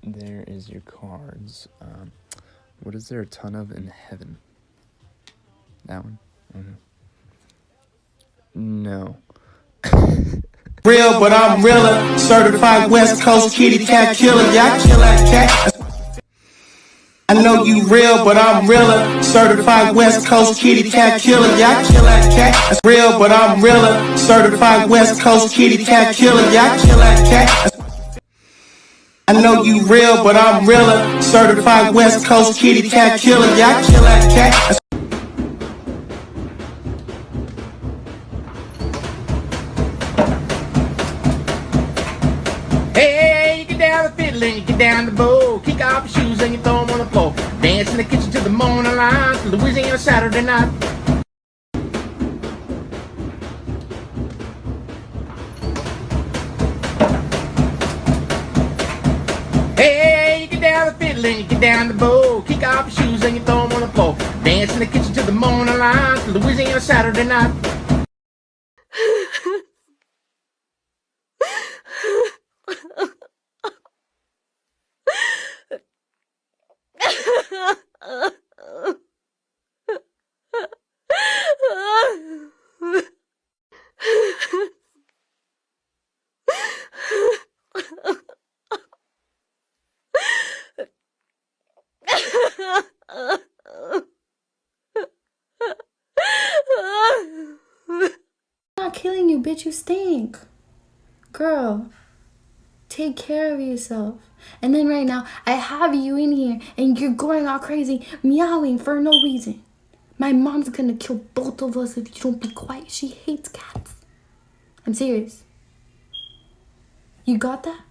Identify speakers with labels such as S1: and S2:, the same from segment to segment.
S1: there is your cards. What is there a ton of in heaven? That one? No.
S2: Real, but I'm realer. Certified West Coast kitty cat killer. Yeah, I kill that cat. I know you real, but I'm realer. Certified West Coast kitty cat killer. Yeah, I kill that cat. Real, but I'm realer. Certified West Coast kitty cat killer. Yeah, I kill that cat. I know you real, but I'm realer. Certified West Coast kitty cat killer. Yeah, I kill that cat.
S3: Hey, you get down the fiddle and you get down the bow. Kick off your shoes and you throw them on the floor. Dance in the kitchen till the morning light. Louisiana Saturday night. Hey, you get down the fiddle and you get down the bow. Kick off your shoes and you throw them on the floor. Dance in the kitchen till the morning light. Louisiana Saturday night.
S4: I'm not killing you, bitch. You stink. Girl, take care of yourself. And then right now, I have you in here and you're going all crazy, meowing for no reason. My mom's gonna kill both of us if you don't be quiet. She hates cats. I'm serious. You got that?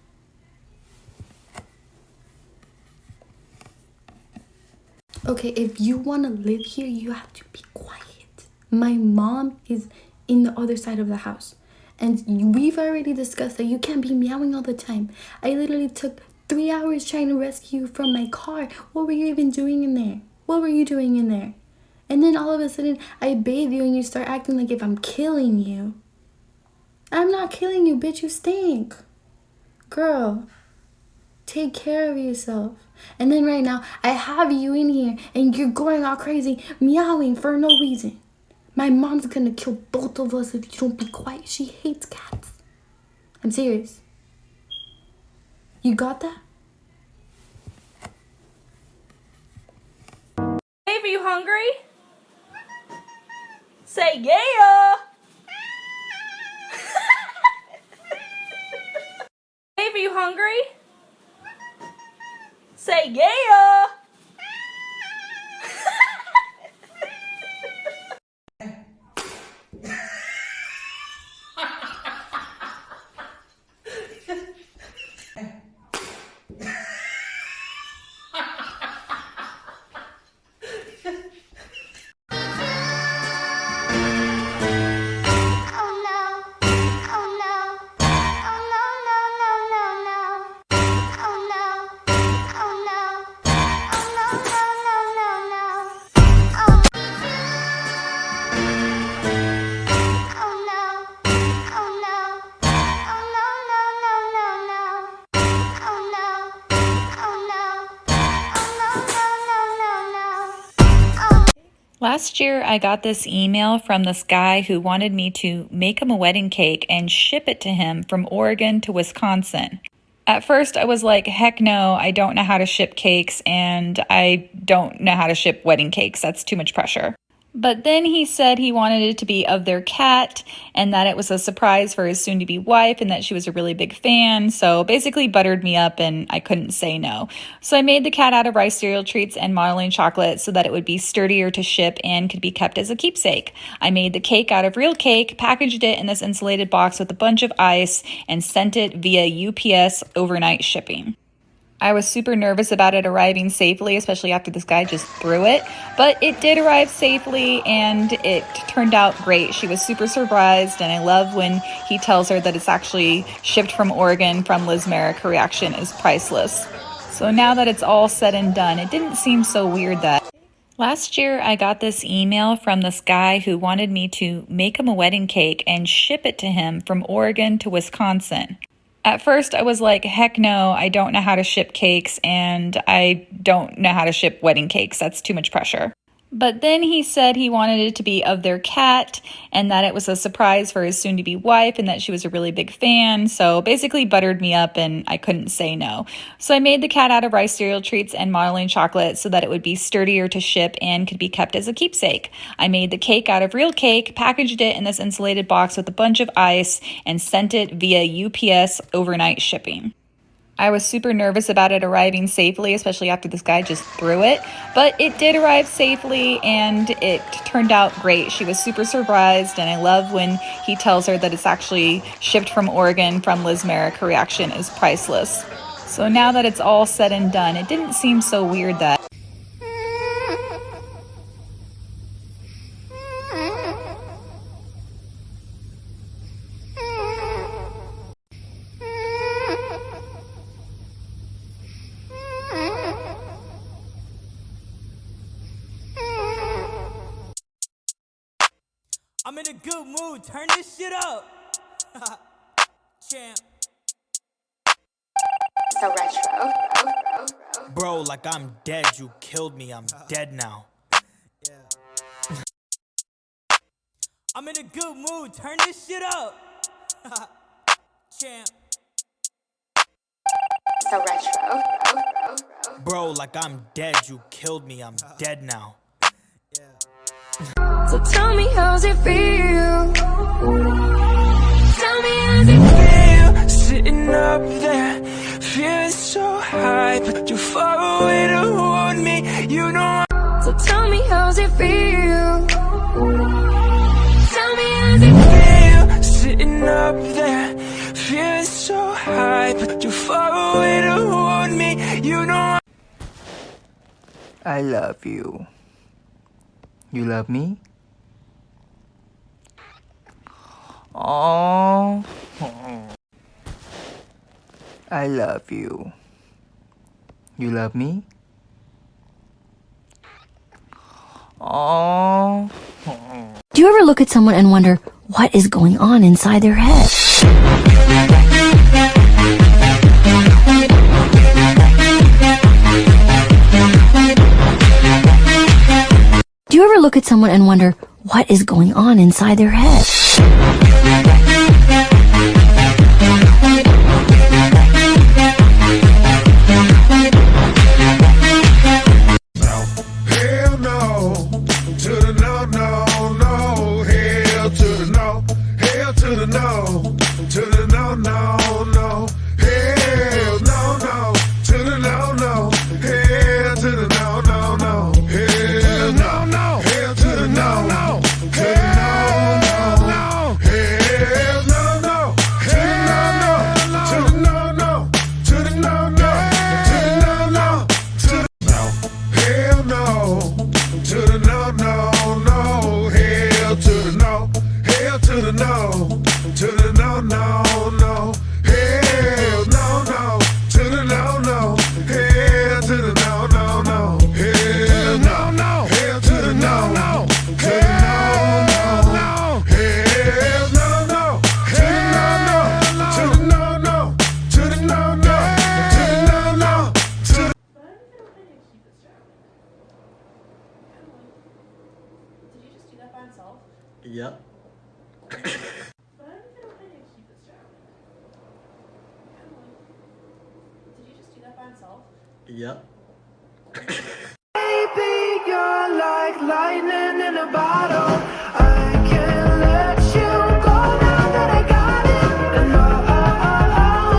S4: Okay, if you want to live here, you have to be quiet. My mom is in the other side of the house. And we've already discussed that you can't be meowing all the time. I literally took 3 hours trying to rescue you from my car. What were you even doing in there? What were you doing in there? And then all of a sudden, I bathe you and you start acting like if I'm killing you. I'm not killing you, bitch. You stink. Girl, take care of yourself. And then right now, I have you in here and you're going all crazy, meowing for no reason. My mom's gonna kill both of us if you don't be quiet. She hates cats. I'm serious. You got that?
S5: Dave, are you hungry? Say yeah! Dave, are you hungry? Say yeah!
S6: Last year, I got this email from this guy who wanted me to make him a wedding cake and ship it to him from Oregon to Wisconsin. At first, I was like, heck no, I don't know how to ship cakes and I don't know how to ship wedding cakes. That's too much pressure. But then he said he wanted it to be of their cat and that it was a surprise for his soon-to-be wife and that she was a really big fan. So basically buttered me up and I couldn't say no. So I made the cat out of rice cereal treats and modeling chocolate so that it would be sturdier to ship and could be kept as a keepsake. I made the cake out of real cake, packaged it in this insulated box with a bunch of ice, and sent it via UPS overnight shipping. I was super nervous about it arriving safely, especially after this guy just threw it, but it did arrive safely and it turned out great. She was super surprised, and I love when he tells her that it's actually shipped from Oregon from Liz Merrick. Her reaction is priceless. So now that it's all said and done, it didn't seem so weird that last year I got this email from this guy who wanted me to make him a wedding cake and ship it to him from Oregon to Wisconsin. At first, I was like, heck no, I don't know how to ship cakes, and I don't know how to ship wedding cakes. That's too much pressure. But then he said he wanted it to be of their cat and that it was a surprise for his soon-to-be wife and that she was a really big fan. So basically buttered me up and I couldn't say no. So I made the cat out of rice cereal treats and modeling chocolate so that it would be sturdier to ship and could be kept as a keepsake. I made the cake out of real cake, packaged it in this insulated box with a bunch of ice, and sent it via UPS overnight shipping. I was super nervous about it arriving safely, especially after this guy just threw it, but it did arrive safely and it turned out great. She was super surprised, and I love when he tells her that it's actually shipped from Oregon from Liz Merrick. Her reaction is priceless. So now that it's all said and done, it didn't seem so weird that
S7: I'm in a good mood. Turn this shit up. Champ.
S8: So retro.
S7: Bro, like I'm dead. You killed me. I'm dead now. Yeah. I'm in a good mood. Turn this shit up. Champ.
S8: So retro.
S7: Bro, like I'm dead. You killed me. I'm dead now.
S9: So tell me, how's it feel? Tell me, how's it feel? Sitting up there, feeling so high, but you're far away to hold me. You know. So tell me, how's it feel? Tell me, how's it feel? Sitting up there, feeling so high, but you're far away to hold me. You know.
S10: I love you. You love me? Oh, I love you. You love me? Oh.
S11: Do you ever look at someone and wonder what is going on inside their head? Do you ever look at someone and wonder what is going on inside their head?
S2: Hell no, to the no, no, no. Hell to the no, hell to the no, to the no, no, no. Hell no, no, to the no, no. Hell to the no, no, no. Hell no, no, hell to the no, no. Hell no, no. Hell no, no, to the no, no. To the no, no, to the no, no, to the no, no. Hell no, to the no, no, no. Hell to the no, hell to the no, to the no, no, no. Hell no, no, to the no, no. Hell to the no, no, no. Hell no, no, hell to the no, no. Hell no, no. Hell no, no, to the no, no, to the no, no, to the no, no, to the no, no, to the.
S12: Yep. Yep.
S9: Baby, you're like lightning in a bottle. I can't let you go now that I got it. And all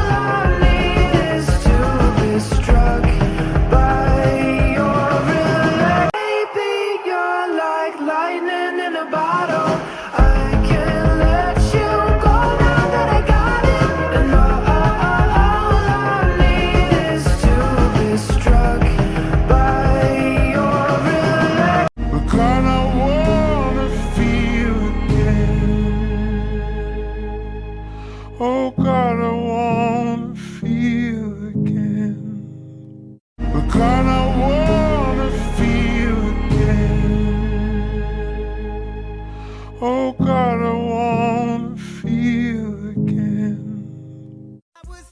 S9: I need is to be struck by your relax. Baby, you're like lightning in a bottle. I can't let you go now that I got it. And all I need is to be struck by your relax.
S2: Because I wanna feel again. Oh God, I wanna feel again. Because I wanna feel again. Oh God, I wanna feel again.
S7: I was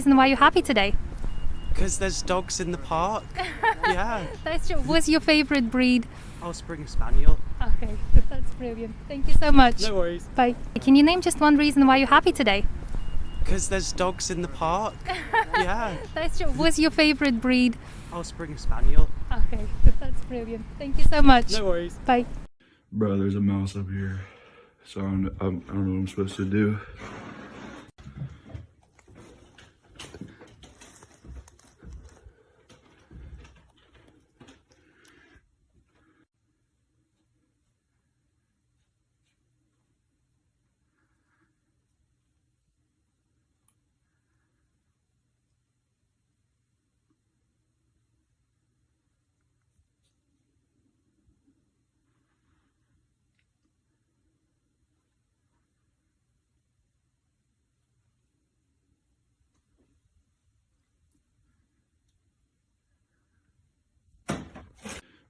S12: reason why you're happy today?
S13: Because there's dogs in the park. Yeah.
S12: What's your favorite breed?
S13: Oh, Springer Spaniel.
S12: Okay, that's brilliant. Thank you so much.
S13: No worries.
S12: Bye. Can you name just one reason why you're happy today?
S13: Because there's dogs in the park. Yeah.
S12: What's your favorite breed?
S13: Oh, Springer Spaniel.
S12: Okay, that's brilliant. Thank you so much.
S13: No worries.
S12: Bye.
S14: Bro, there's a mouse up here. So I don't know what I'm supposed to do.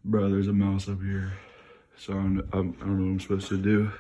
S14: Bro, there's a mouse up here. So I don't know what I'm supposed to do.